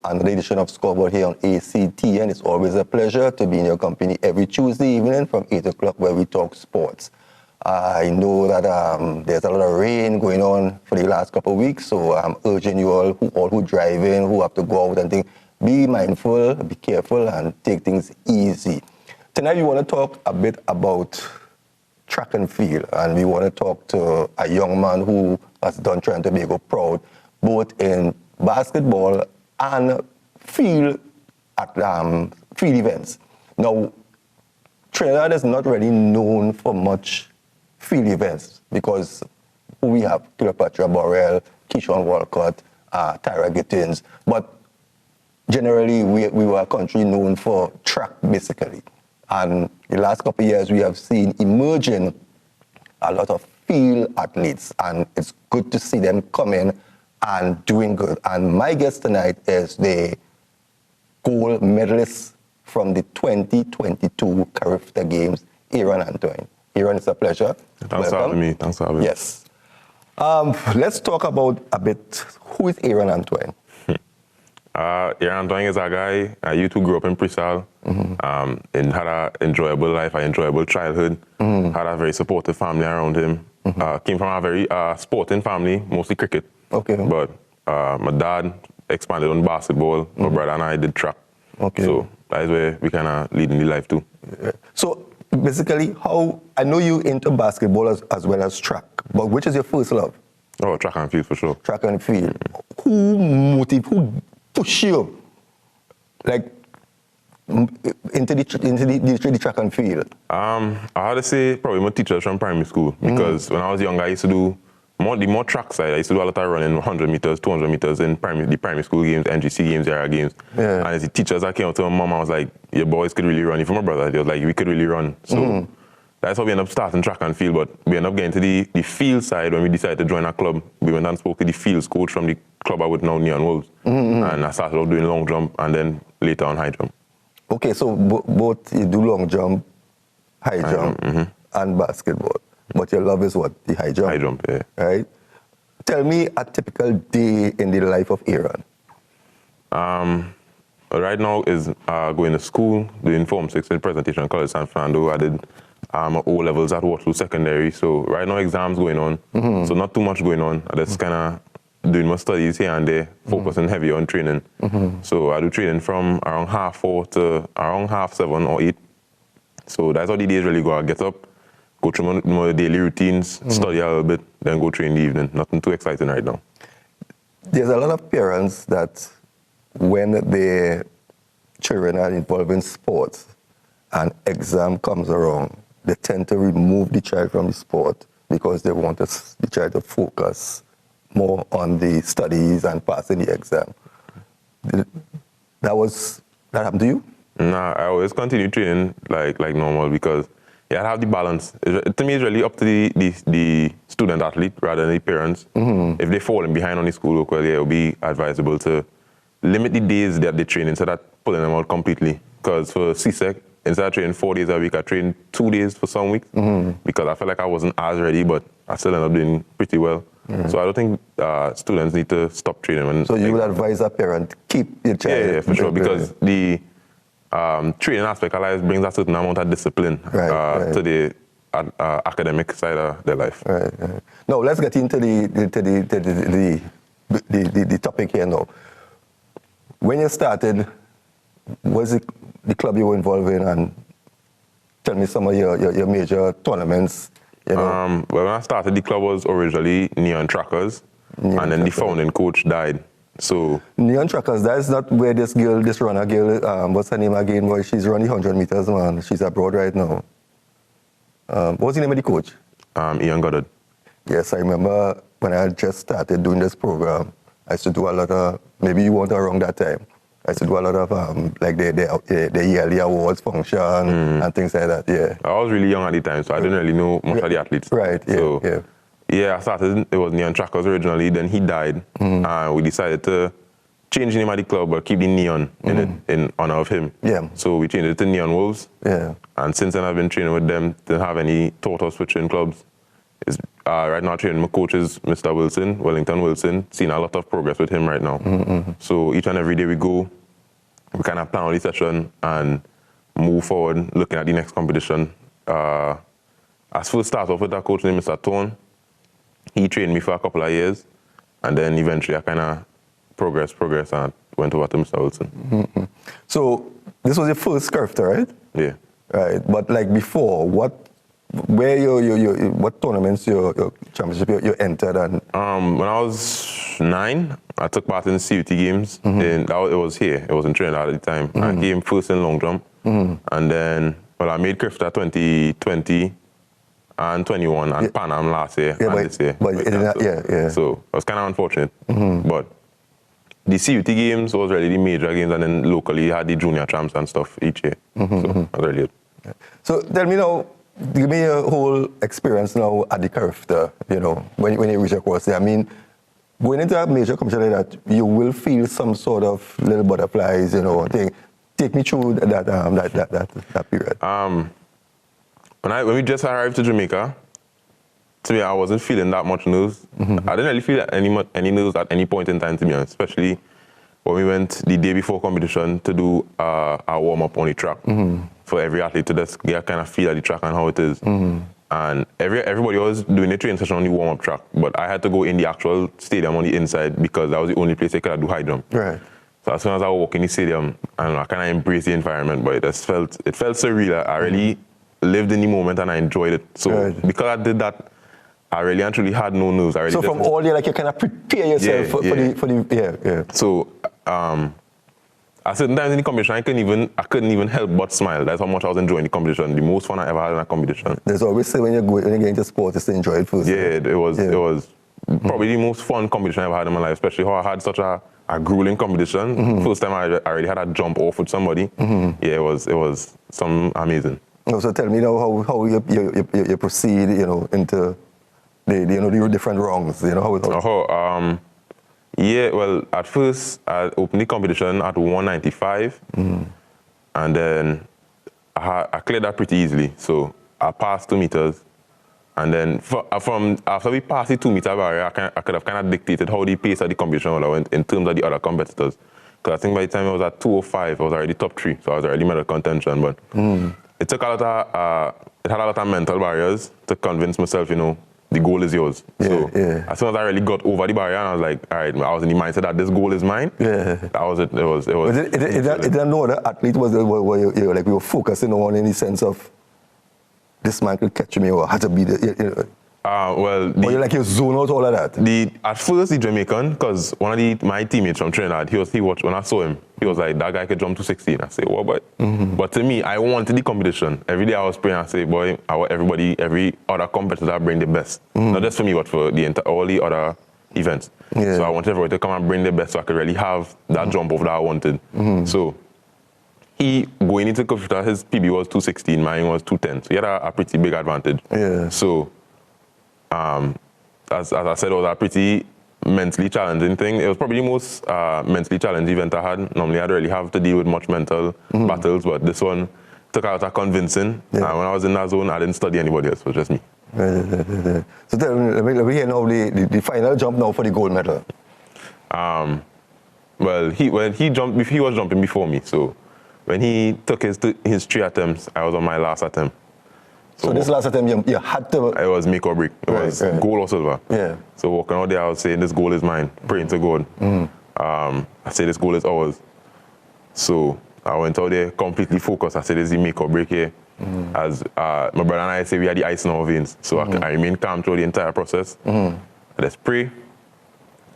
another edition of Scoreboard here on ACTN. It's always a pleasure to be in your company every Tuesday evening from 8 o'clock where we talk sports. I know that there's a lot of rain going on for the last couple of weeks, so I'm urging you all who drive in, who have to go out and think, be mindful, be careful, and take things easy. Tonight we want to talk a bit about track and field, and we want to talk to a young man who has done Trinidad and Tobago proud, both in basketball and field at field events. Now, Trinidad is not really known for much field events because we have Cleopatra Borrell, Keyshawn Walcott, Tyra Gittins, but generally we were a country known for track, basically. And the last couple of years, we have seen emerging a lot of field athletes, and it's good to see them coming and doing good. And my guest tonight is the gold medalist from the 2022 Carifta Games, Aaron Antoine. Aaron, it's a pleasure. Thanks for having me. Thanks for having me. Yes. Let's talk about a bit, who is Aaron Antoine? Aaron Antoine is a guy, you two grew up in Prisal, and had an enjoyable life, an enjoyable childhood, had a very supportive family around him. Came from a very sporting family, mostly cricket. Okay. But my dad expanded on basketball, my brother and I did track. Okay. So that is where we kind of lead in the life too. Yeah. So basically, I know you into basketball as well as track, but which is your first love? Oh, track and field for sure. Track and field. Who push you, like, into the track and field? I had to say probably my teachers from primary school, because when I was younger, I used to do the more track side. I used to do a lot of running, 100 meters, 200 meters in the primary school games, NGC games, area games. Yeah. And as the teachers, I came up to my mom, I was like, your boys could really run. Even my brother, they was like, we could really run. So that's how we ended up starting track and field, but we ended up getting to the field side when we decided to join a club. We went and spoke to the fields coach from the club I would now Neon Wolves. And I started off doing long jump and then later on high jump. Okay, so both you do long jump, high jump, and basketball. But your love is what? The high jump? High jump, yeah. Right? Tell me a typical day in the life of Aaron. Right now is going to school, doing Form 6 in presentation at College San Fernando. I did O-levels at Waterloo Secondary. So right now exams going on, so not too much going on. I just kind of doing my studies here and there, focusing heavy on training. So I do training from around 4:30 to around 7:30 or 8. So that's how the days really go. I get up, go through my daily routines, study a little bit, then go train in the evening. Nothing too exciting right now. There's a lot of parents that when their children are involved in sports and exam comes around, they tend to remove the child from the sport because they want the child to focus more on the studies and passing the exam. That happened to you? Nah, I always continue training like normal because I have the balance. To me, it's really up to the student athlete rather than the parents. If they're falling behind on the schoolwork, well, it will be advisable to limit the days that they train instead of pulling them out completely. Because for CSEC, instead of training 4 days a week, I trained 2 days for some weeks because I felt like I wasn't as ready, but I still ended up doing pretty well. So I don't think students need to stop training. So you would advise a parent, keep your child? Yeah, for sure, because the training aspect of life brings a certain amount of discipline to the academic side of their life. Right. Now, let's get into the topic here now. When you started, was it the club you were involved in, and tell me some of your major tournaments? You know? Well, when I started, the club was originally Neon Trackers, and then the founding coach died. So Neon Trackers, that's not where this runner girl, what's her name again? Well, she's running 100 meters, man. She's abroad right now. What's the name of the coach? Ian Goddard. Yes, I remember when I just started doing this program, I used to do a lot of, maybe you weren't around that time, I used to do a lot of like the yearly awards function and things like that, yeah. I was really young at the time, so I didn't really know much of the athletes. Right, yeah, so, yeah, I started, it was Neon Trackers originally, then he died, and we decided to change the name of the club, but keep the Neon in it, in honor of him. Yeah. So we changed it to Neon Wolves. Yeah. And since then I've been training with them, didn't have any thought of switching clubs. right now training my coach is Mr. Wilson, Wellington Wilson. Seeing a lot of progress with him right now. So each and every day we go, we kind of plan out the session and move forward, looking at the next competition. As first start off with that coach named Mr. Antoine. He trained me for a couple of years, and then eventually I kind of progressed, and went over to Mr. Wilson. So this was your first Scoreboard, right? Yeah. Right, but like before, what tournaments your championship you entered? And when I was 9, I took part in the CUT games. And it was here. It was in Trinidad at the time. I came first in long jump, and then I made Crifta 2020 and 21 and Pan Am last year and this year. But it didn't, So it was kind of unfortunate, but. The CUT games was really the major games, and then locally you had the junior champs and stuff each year. So that was really it. So tell me now, give me your whole experience now at the Crifta, when you reach across there. I mean, going into a major competition like that, you will feel some sort of little butterflies, thing. Take me through that period. When we just arrived to Jamaica, to me, I wasn't feeling that much nerves. I didn't really feel any nerves at any point in time, to be honest, especially when we went the day before competition to do our warm-up on the track. For every athlete to just get a kind of feel at the track and how it is. And everybody was doing a training session on the warm-up track, but I had to go in the actual stadium on the inside because that was the only place I could do high jump. Right. So as soon as I walk in the stadium, I kind of embraced the environment, but it felt surreal. I really lived in the moment and I enjoyed it. So because I did that, I really and truly had no nerves. So from all year, you kind of prepare yourself for the. So at certain times in the competition, I couldn't even help but smile. That's how much I was enjoying the competition. The most fun I ever had in a competition. There's always say when you get into sports, it's to enjoy it first. Yeah, it was probably the most fun competition I ever had in my life, especially how I had such a grueling competition. First time I already had a jump off with somebody. Yeah, it was some amazing. So tell me now how you proceed, into the different rungs, how yeah, well, at first, I opened the competition at 195, and then I cleared that pretty easily. So I passed 2 meters, and then after we passed the 2 meter barrier, I could have kind of dictated how the pace of the competition went in terms of the other competitors. Because I think by the time I was at 205, I was already top 3, so I was already medal contention. But it took it had a lot of mental barriers to convince myself, the goal is yours. So as soon as I really got over the barrier, I was like, all right, I was in the mindset that this goal is mine. That was it. It was. It didn't know that athlete we were focusing on in the sense of this man could catch me or had to be the. Well, you zone out all of that. At first the Jamaican, because one of my teammates from Trinidad, he watched when I saw him. He was like, that guy could jump 216. I say, what, boy? But to me, I wanted the competition. Every day I was praying. I say, boy, I want every other competitor bring the best. Not just for me, but for all the other events. So I wanted everybody to come and bring the best, so I could really have that jump off that I wanted. So he going into Crifta, his PB was 216, mine was 210. So he had a pretty big advantage. So. As I said, it was a pretty mentally challenging thing. It was probably the most mentally challenging event I had. Normally, I don't really have to deal with much mental battles, but this one took out a convincing. When I was in that zone, I didn't study anybody else. It was just me. So let me hear now the final jump now for the gold medal. Well, he was jumping before me. So when he took his 3 attempts, I was on my last attempt. So this last attempt, you had to... It was make or break. It was gold or silver. So walking out there, I was saying, this goal is mine, praying to God. I said, this goal is ours. So I went out there completely focused. I said, this is the make or break here. As my brother and I say, we had the ice in our veins. So I remained calm through the entire process. I just pray,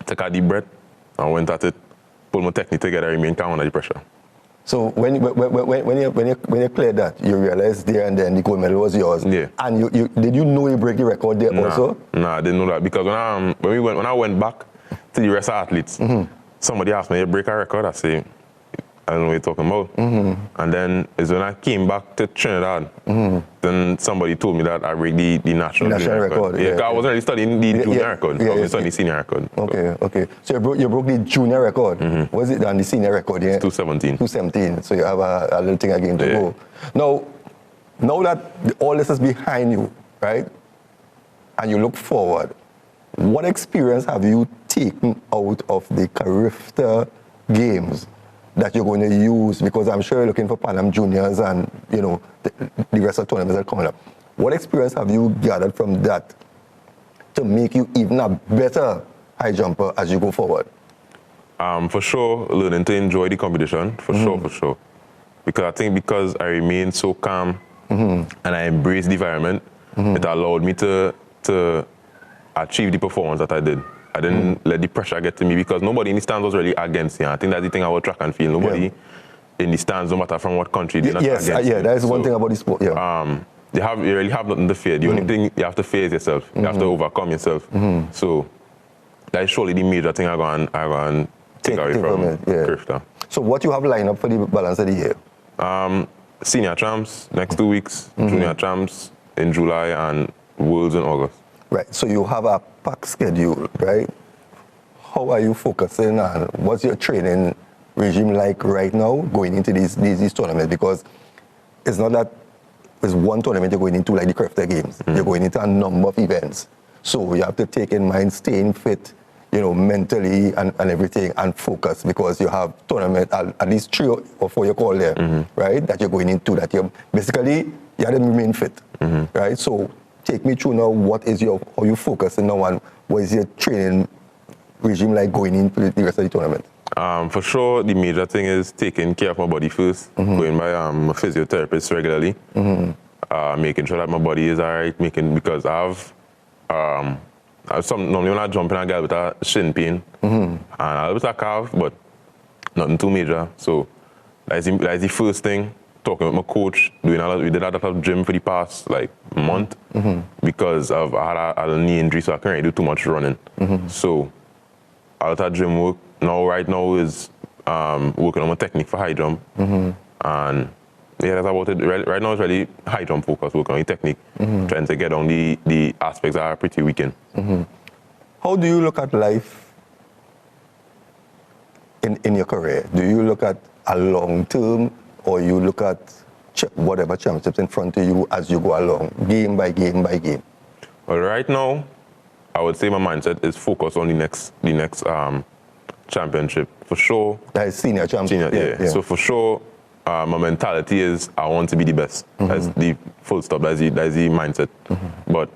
took a deep breath, and went at it, pulled my technique together, remained calm under the pressure. So when you cleared that, you realized there and then the gold medal was yours. And did you know you break the record there also? Nah, I didn't know that because when I went back to the rest of athletes, somebody asked me, you break a record? I say, I don't know what you're talking about. And then is when I came back to Trinidad, then somebody told me that I break the national record. Yeah, I wasn't really studying the junior record. I was studying the senior record. Okay. So you broke the junior record. Was it on the senior record? Yeah. 217. 217. So you have a little thing again to go. Now that all this is behind you, right? and you look forward, what experience have you taken out of the Carifta games that you're going to use? Because I'm sure you're looking for Pan Am Juniors and, you know, the rest of the tournaments that are coming up. What experience have you gathered from that to make you even a better high jumper as you go forward? For sure, learning to enjoy the competition, for sure. Because I think because I remained so calm and I embraced the environment, it allowed me to achieve the performance that I did. I didn't let the pressure get to me because nobody in the stands was really against me. I think that's the thing about track and field. Nobody in the stands, no matter from what country, they're not against you. That is one thing about the sport, you really have nothing to fear. The only thing you have to fear is yourself. You have to overcome yourself. So that is surely the major thing I'm going to take away from Carifta. So what you have lined up for the balance of the year? Senior champs next 2 weeks, junior champs in July, and Worlds in August. Right, so you have a packed schedule, right? How are you focusing on, what's your training regime like right now going into these tournaments? Because it's not that it's one tournament you're going into like the Carifta games. You're going into a number of events. So you have to take in mind staying fit, you know, mentally and everything, and focus, because you have tournament, at least 3 or 4 you call there, right? That you're going into, that you basically, you have to remain fit, right? So take me through now, how you focusing now, and what is your training regime like going into the rest of the tournament? For sure, the major thing is taking care of my body first, going by a physiotherapist regularly, making sure that my body is all right, because I have normally when I jump in, I get with a shin pain and a little bit of calf, but nothing too major. So that's the first thing. Talking with my coach, we did a lot of gym for the past month because I had a knee injury, so I can't really do too much running. So a lot of gym work right now is working on my technique for high jump, and that's about it. Right now it's really high jump focus, working on the technique, trying to get down the aspects that are pretty weak in. How do you look at life in your career? Do you look at a long term, or you look at whatever championships in front of you as you go along, game by game by game? Well, right now, I would say my mindset is focused on the next championship, for sure. That is senior championship. Yeah. So for sure, my mentality is I want to be the best. That's the full stop. That's the mindset. But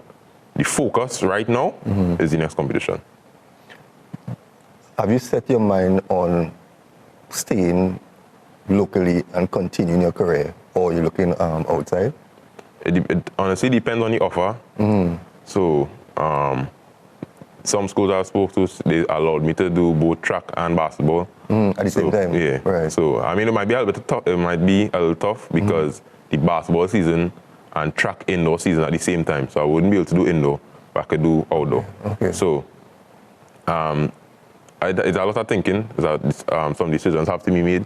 the focus right now is the next competition. Have you set your mind on staying locally and continuing your career, or are you looking outside? It honestly depends on the offer. So some schools I spoke to, they allowed me to do both track and basketball at the same time. Yeah. Right. So I mean, it might be a little tough because the basketball season and track indoor season at the same time. So I wouldn't be able to do indoor, but I could do outdoor. Okay. So it's a lot of thinking. Some decisions have to be made.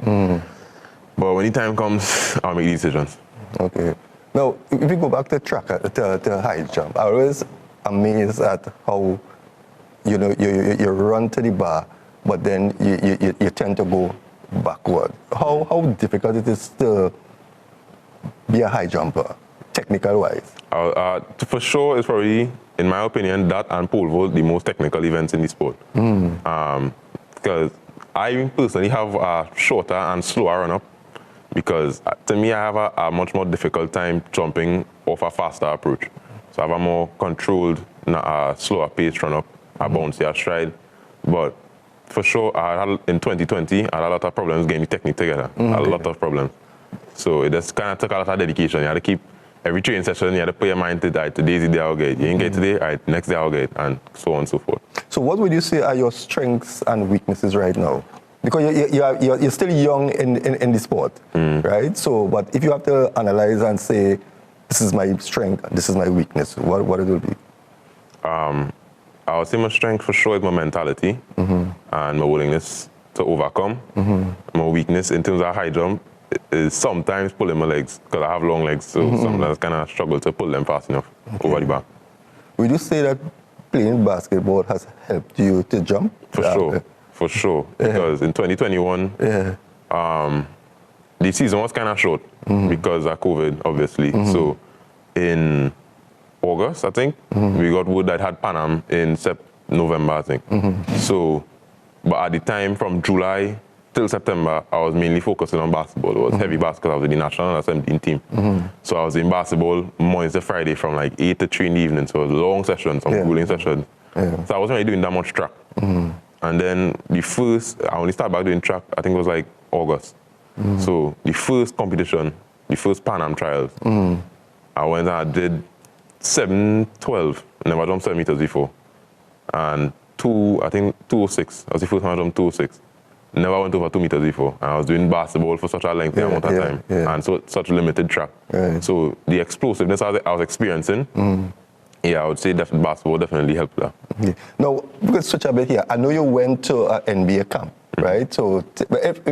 But when the time comes, I'll make decisions. Okay. Now, if you go back to track, to high jump, I was amazed at how, you know, you run to the bar, but then you tend to go backward. How difficult it is to be a high jumper, technical-wise? For sure, it's probably, in my opinion, that and pole vault the most technical events in the sport. Because I personally have a shorter and slower run-up, because to me, I have a much more difficult time jumping off a faster approach. So I have a more controlled, slower pace run-up, a bouncier stride. But for sure, in 2020, I had a lot of problems getting the technique together. A lot of problems. So it just kind of took a lot of dedication. You had to keep every training session, you had to put your mind to that. Today's the day I'll get it. You didn't get today, all right, next day I'll get it, and so on and so forth. So what would you say are your strengths and weaknesses right now? Because you're still young in the sport, right? So, but if you have to analyze and say, this is my strength, this is my weakness, what it will be? I would say my strength for sure is my mentality and my willingness to overcome. My weakness in terms of high jump is sometimes pulling my legs, because I have long legs, so sometimes I kind of struggle to pull them fast enough over the back. Would you say that playing basketball has helped you to jump? For sure. Because in 2021, the season was kind of short because of COVID, obviously. So in August, I think. We got word that had Pan Am in November, I think. So, but at the time, from July till September, I was mainly focusing on basketball. It was heavy basketball. I was with the national under 17 team. So I was in basketball Monday to Friday from like 8 to 3 in the evening. So it was long sessions, some cooling sessions. So I wasn't really doing that much track. And then I only started back doing track, I think it was like August. So the first competition, the first Pan Am trials, I went and I did 7:12. Never jumped 7 meters before. And 206. That was the first time I jumped 206. Never went over 2 meters before. And I was doing basketball for such a lengthy amount of time. And so such limited track. So the explosiveness I was experiencing, I would say basketball definitely helped that. Now, we could switch a bit here. I know you went to an NBA camp, right? So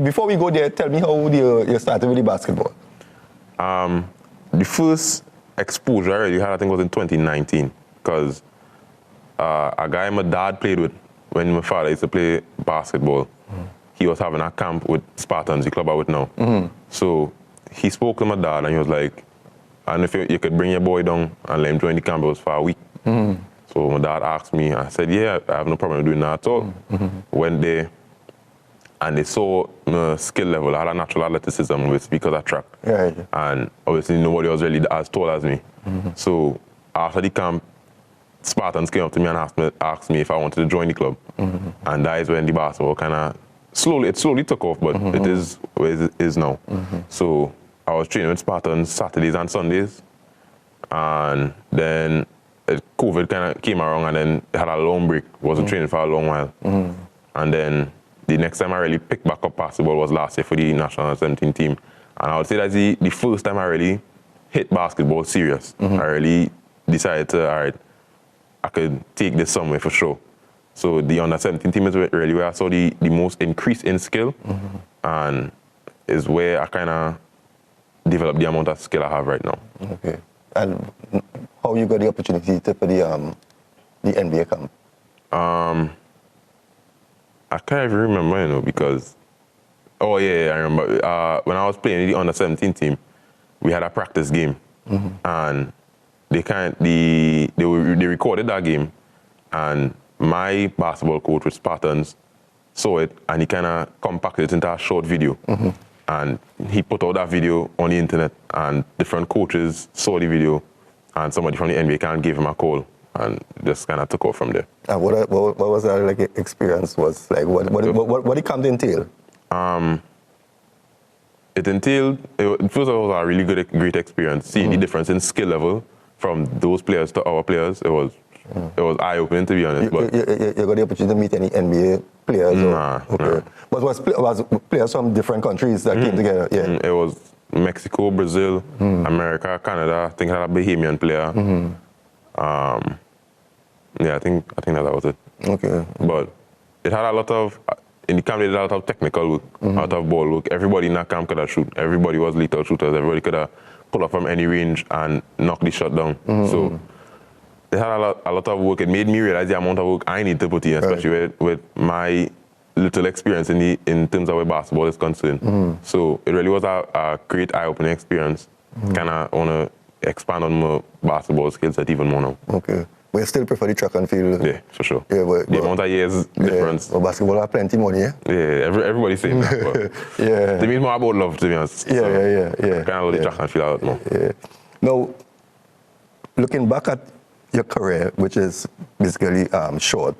before we go there, tell me how you started with the basketball. The first exposure I really had, I think, was in 2019. Because a guy my dad played with when my father used to play basketball, he was having a camp with Spartans, the club I with now. So he spoke to my dad and he was like, and if you could bring your boy down and let him join the camp, it was for a week. So my dad asked me, I said, yeah, I have no problem doing that at all. Went there and they saw my skill level. I had a natural athleticism because of track. And obviously nobody was really as tall as me. So after the camp, Spartans came up to me and asked me if I wanted to join the club. And that is when the basketball kind of slowly took off, but it is where it is now. So I was training with Spartans Saturdays and Sundays. And then COVID kind of came around and then had a long break. Wasn't training for a long while. And then the next time I really picked back up basketball was last year for the national 17 team. And I would say that's the first time I really hit basketball serious. I really decided to, all right, I could take this somewhere for sure. So the under 17 team is really where I saw the most increase in skill, and is where I kind of developed the amount of skill I have right now. Okay. And how you got the opportunity to for the NBA camp? I can't even remember, because I remember when I was playing the under 17 team, we had a practice game, and they recorded that game, and my basketball coach with Spartans saw it, and he kind of compacted it into a short video. And he put out that video on the internet, and different coaches saw the video, and somebody from the NBA camp gave him a call, and just kind of took off from there. And what was that like experience? Was like what did camp entail? It entailed, first of all, it was a really great experience. Seeing the difference in skill level from those players to our players, it was eye-opening, to be honest. You got the opportunity to meet any NBA players? Nah. But was players from different countries that came together? Yeah. It was Mexico, Brazil, America, Canada. I think I had a Bahamian player. I think that was it. Okay. But it had a lot of, in the camp they did a lot of technical work, a lot of ball work. Everybody in that camp could have shoot. Everybody was lethal shooters. Everybody could have pull up from any range and knock the shot down. So it had a lot of work. It made me realize the amount of work I need to put in, especially with my little experience in terms of where basketball is concerned. So it really was a great eye-opening experience. Kind of want to expand on my basketball skill set even more now. Okay. But you still prefer the track and field? Yeah, for sure. Yeah, the amount of years difference. But basketball have plenty money, yeah? Yeah, everybody's saying that. But to me, it's more about love, to be honest. Yeah. Kind of love the track and field a lot more. Yeah. Now, looking back at your career, which is basically short,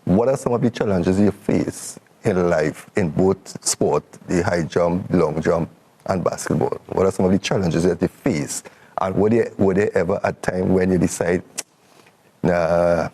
what are some of the challenges you face in life in both sport, the high jump, long jump, and basketball? What are some of the challenges that you face? And were there ever a time when you decide, nah,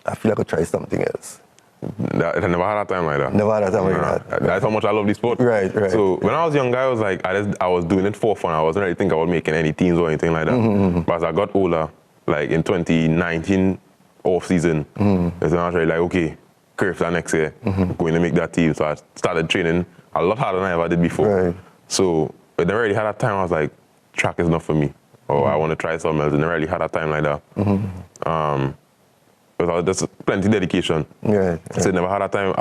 I feel like I'll try something else? I never had a time like that. Never had a time like that. That's how much I love the sport. Right. So when I was younger, I was like, I was doing it for fun. I wasn't really thinking about making any teams or anything like that. But as I got older, like in 2019 off season, that's when I was really like, okay, Curve next year, going to make that team. So I started training a lot harder than I ever did before. Right. So I never really had a time I was like, track is not for me. Or I want to try something else. I never really had a time like that. But there's plenty of dedication. Yeah. So I never had a time.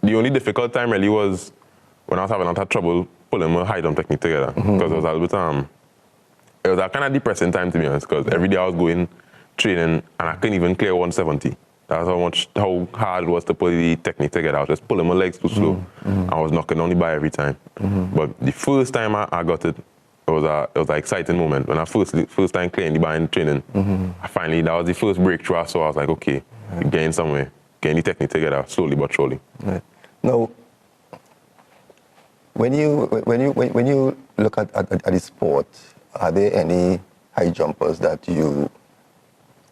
The only difficult time really was when I was having a lot of trouble pulling my high jump technique together. Because it was a little bit, it was a kind of depressing time, to be honest, because every day I was going training and I couldn't even clear 170. That's how hard it was to put the technique together. I was just pulling my legs too slow. I was knocking on the bar every time. But the first time I got it, it was an exciting moment. When I first time clearing the bar in training, that was the first breakthrough I saw. I was like, okay, getting somewhere, getting the technique together slowly but surely. Right. Now, when you look at the sport, are there any high jumpers that you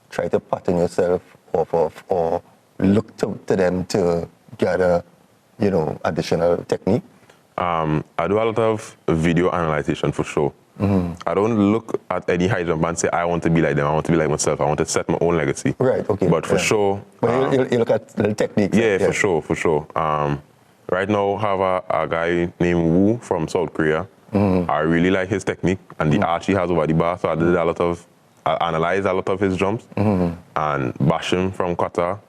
try to pattern yourself off of, or look to them to gather, additional technique? I do a lot of video analyzation for sure. I don't look at any high jumper and say, I want to be like them, I want to be like myself, I want to set my own legacy. Right, okay. But for sure... But you look at the techniques. Yeah, for sure. Right now, I have a guy named Wu from South Korea. I really like his technique and the arch he has over the bar, so I analyzed a lot of his jumps. And Bashim from Qatar.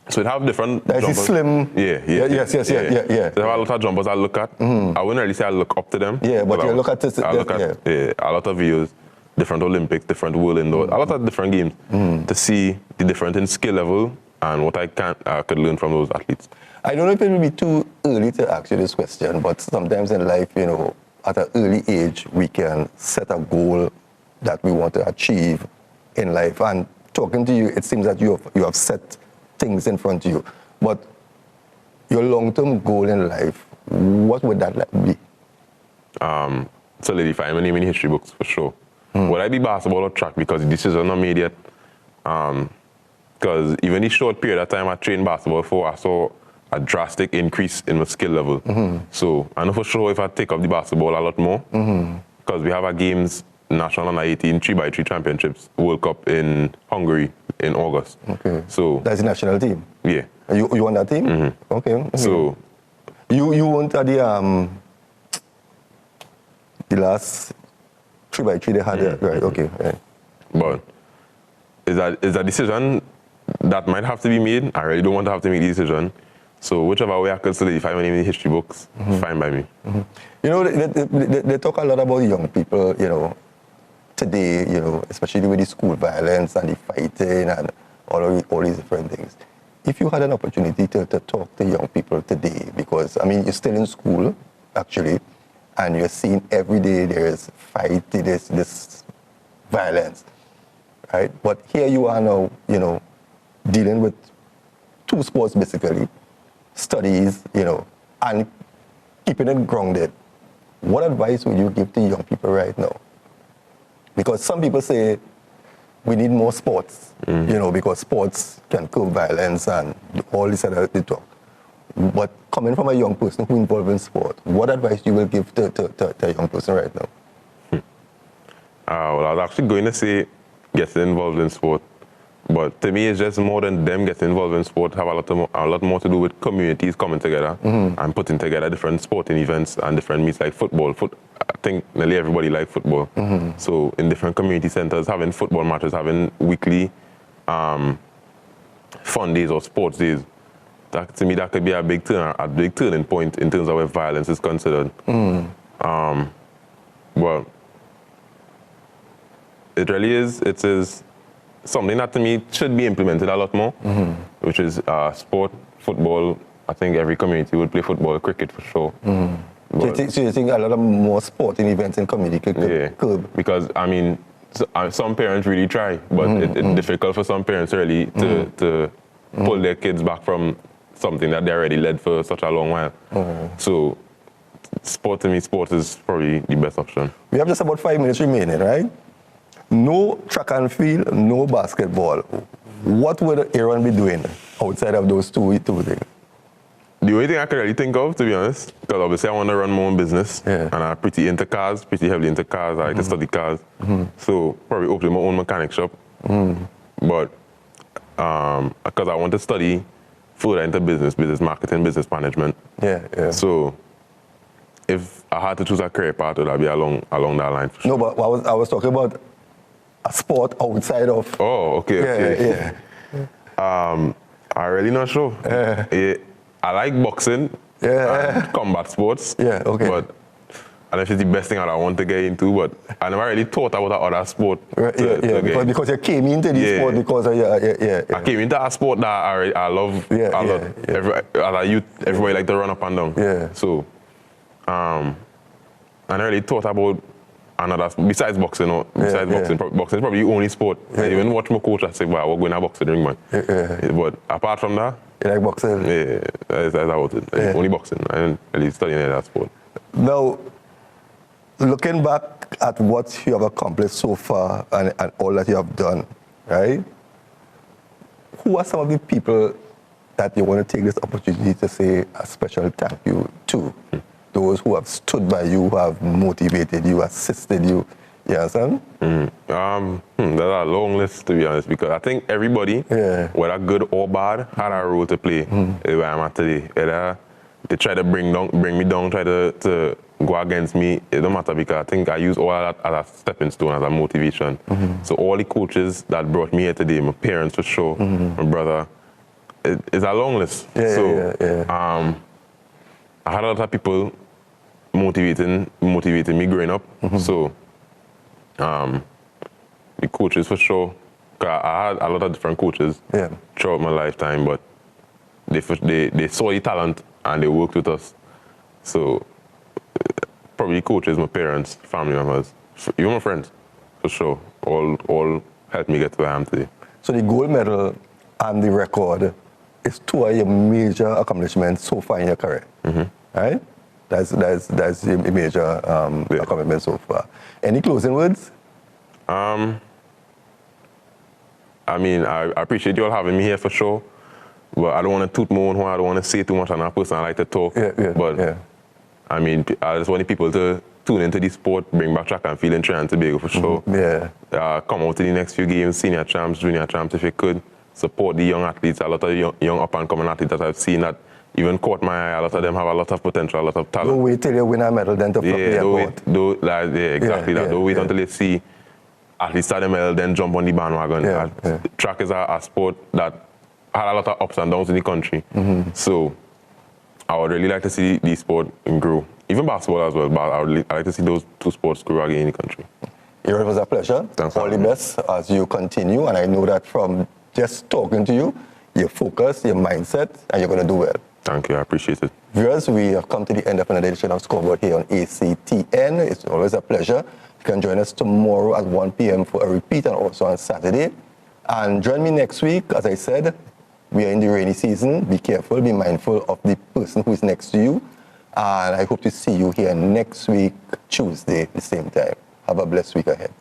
So it have different jumpers. Slim. Yeah. Yes. There are a lot of jumpers I look at. I wouldn't really say I look up to them. Yeah, but you look at this. I look at a lot of videos, different Olympics, different world indoor, a lot of different games to see the difference in skill level and what I could learn from those athletes. I don't know if it will be too early to ask you this question, but sometimes in life, at an early age, we can set a goal that we want to achieve in life. And talking to you, it seems that you have set things in front of you. But your long-term goal in life, what would that be? Solidify my name in history books, for sure. Would I be basketball or track? Because the decision not made yet. Because even the short period of time I trained basketball for, I saw a drastic increase in my skill level. So I know for sure if I take up the basketball a lot more, because we have our games, National Under 18 3x3 Championships, World Cup in Hungary in August. Okay. So that's the national team? Yeah. You on that team? Okay. So you weren't at the last 3x3 they had, right? Okay. Right. But is a decision that might have to be made. I really don't want to have to make the decision. So whichever way I could solidify my name in the history books, fine by me. They talk a lot about young people, today, especially with the school violence and the fighting and all these different things. If you had an opportunity to talk to young people today, because, you're still in school, actually, and you're seeing every day there's fighting, there's this violence, right? But here you are now, dealing with two sports, basically, studies, and keeping it grounded. What advice would you give to young people right now? Because some people say we need more sports, because sports can curb violence and all this other talk. But coming from a young person who involved in sport, what advice you will give to a young person right now? Well, I was actually going to say get involved in sport. But to me, it's just more than them getting involved in sport, have a lot more to do with communities coming together and putting together different sporting events and different meets like football. I think nearly everybody likes football. So in different community centers, having football matches, having weekly fun days or sports days, to me, that could be a big turning point in terms of where violence is considered. Well, it really is. It is something that to me should be implemented a lot more, which is sport, football. I think every community would play football, cricket for sure. So you think a lot of more sporting events in community could? Because some parents really try, but it's difficult for some parents really to pull their kids back from something that they already led for such a long while. So sport is probably the best option. We have just about 5 minutes remaining, right? No track and field, no basketball. What would Aaron be doing outside of those two things? The only thing I could really think of, to be honest, because obviously I want to run my own business, and I'm pretty heavily into cars. I like to study cars. So probably open my own mechanic shop. But because I want to study further into business marketing, business management. So if I had to choose a career path, it would be along that line. For sure. No, but I was talking about a sport outside of. Oh, okay. I'm really not sure. I like boxing and combat sports. But and if it's the best thing that I want to get into, but I never really thought about other sport. Right, because you came into this sport because of I came into a sport that I love. As a youth, everybody like to run up and down. Yeah. So, I never really thought about another sport besides boxing. Boxing, boxing is probably the only sport. I even watch my coach. I say, "Wow, we're going to boxing ring, man." But apart from that, you like boxing? Yeah, that's about it. Only boxing. I didn't really study any of that sport. Now, looking back at what you have accomplished so far and all that you have done, right? Who are some of the people that you want to take this opportunity to say a special thank you to? Those who have stood by you, who have motivated you, assisted you. You understand? There's a long list, to be honest, because I think everybody, whether good or bad, had a role to play where I'm at today. Either they try to bring me down, try to go against me. It don't matter, because I think I use all of that as a stepping stone, as a motivation. So all the coaches that brought me here today, my parents for sure, my brother, it's a long list. I had a lot of people motivating me growing up. So the coaches for sure, 'cause I had a lot of different coaches throughout my lifetime, but they saw the talent and they worked with us. So probably coaches, my parents, family members, even my friends, for sure, all helped me get to where I am today. So the gold medal and the record is two of your major accomplishments so far in your career, right? That's a major accomplishment so far. Any closing words? I mean, I appreciate you all having me here for sure, but I don't want to toot my own horn. I don't want to say too much. I'm not a person I like to talk. I mean, I just want people to tune into the sport, bring back track and field in Trinidad and Tobago for sure. Come out to the next few games, senior champs, junior champs, if you could. Support the young athletes. A lot of young up-and-coming athletes that I've seen that even caught my eye. A lot of them have a lot of potential, a lot of talent. Don't wait till you win a medal, then to flop the airport. Don't wait until you see athletes start the medal, then jump on the bandwagon. Track is a sport that had a lot of ups and downs in the country. So I would really like to see the sport grow. Even basketball as well, but I would like to see those two sports grow again in the country. It was a pleasure. Thanks. All the best as you continue, and I know that from just talking to you, your focus, your mindset, and you're going to do well. Thank you, I appreciate it. Viewers, we have come to the end of another edition of Scoreboard here on ACTN. It's always a pleasure. You can join us tomorrow at 1 p.m. for a repeat, and also on Saturday. And join me next week. As I said, we are in the rainy season. Be careful, be mindful of the person who is next to you. And I hope to see you here next week, Tuesday, the same time. Have a blessed week ahead.